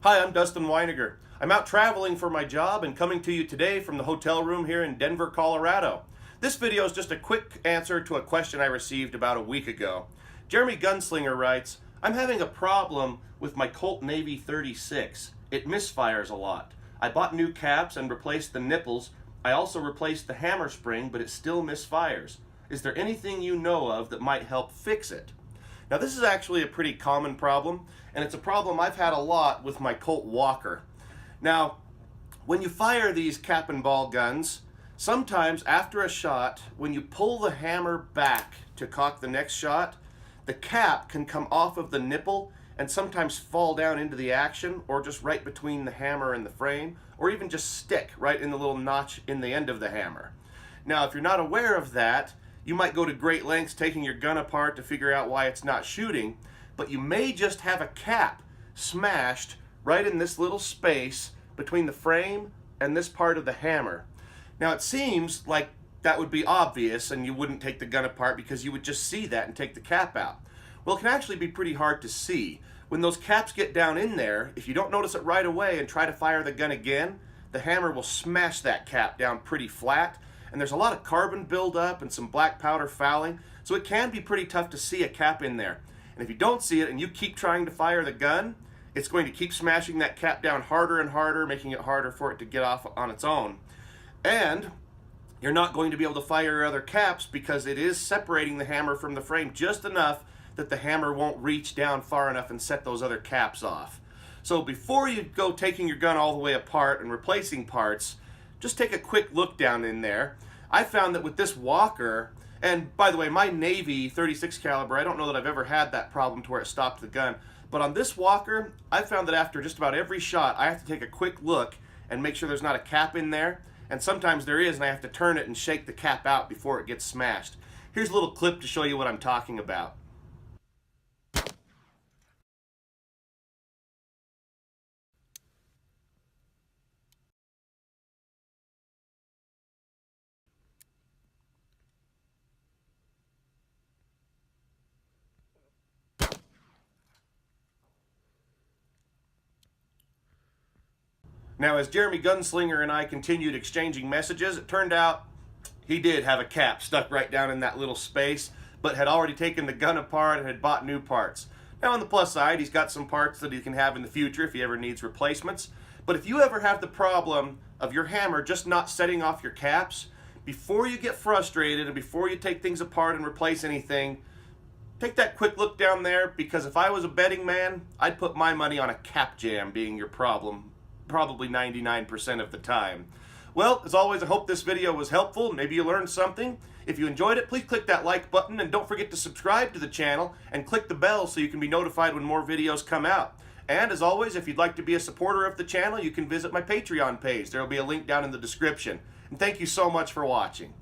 Hi, I'm Dustin Weiniger. I'm out traveling for my job and coming to you today from the hotel room here in Denver, Colorado. This video is just a quick answer to a question I received about a week ago. Jeremy Gunslinger writes, I'm having a problem with my Colt Navy 36. It misfires a lot. I bought new caps and replaced the nipples. I also replaced the hammer spring, but it still misfires. Is there anything you know of that might help fix it? Now this is actually a pretty common problem, and it's a problem I've had a lot with my Colt Walker. Now, when you fire these cap and ball guns, sometimes after a shot, when you pull the hammer back to cock the next shot, the cap can come off of the nipple and sometimes fall down into the action, or just right between the hammer and the frame, or even just stick right in the little notch in the end of the hammer. Now, if you're not aware of that, you might go to great lengths taking your gun apart to figure out why it's not shooting, but you may just have a cap smashed right in this little space between the frame and this part of the hammer. Now it seems like that would be obvious and you wouldn't take the gun apart because you would just see that and take the cap out. Well, it can actually be pretty hard to see. When those caps get down in there, if you don't notice it right away and try to fire the gun again, the hammer will smash that cap down pretty flat. And there's a lot of carbon buildup and some black powder fouling, so it can be pretty tough to see a cap in there. And if you don't see it and you keep trying to fire the gun, it's going to keep smashing that cap down harder and harder, making it harder for it to get off on its own. And you're not going to be able to fire your other caps because it is separating the hammer from the frame just enough that the hammer won't reach down far enough and set those other caps off. So before you go taking your gun all the way apart and replacing parts, just take a quick look down in there. I found that with this Walker, and by the way, my Navy 36 caliber, I don't know that I've ever had that problem to where it stopped the gun, but on this Walker, I found that after just about every shot, I have to take a quick look and make sure there's not a cap in there, and sometimes there is, and I have to turn it and shake the cap out before it gets smashed. Here's a little clip to show you what I'm talking about. Now, as Jeremy Gunslinger and I continued exchanging messages, it turned out he did have a cap stuck right down in that little space, but had already taken the gun apart and had bought new parts. Now, on the plus side, he's got some parts that he can have in the future if he ever needs replacements. But if you ever have the problem of your hammer just not setting off your caps, before you get frustrated and before you take things apart and replace anything, take that quick look down there, because if I was a betting man, I'd put my money on a cap jam being your problem, probably 99% of the time. Well, as always, I hope this video was helpful. Maybe you learned something. If you enjoyed it, please click that like button and don't forget to subscribe to the channel and click the bell so you can be notified when more videos come out. And as always, if you'd like to be a supporter of the channel, you can visit my Patreon page. There will be a link down in the description. And thank you so much for watching.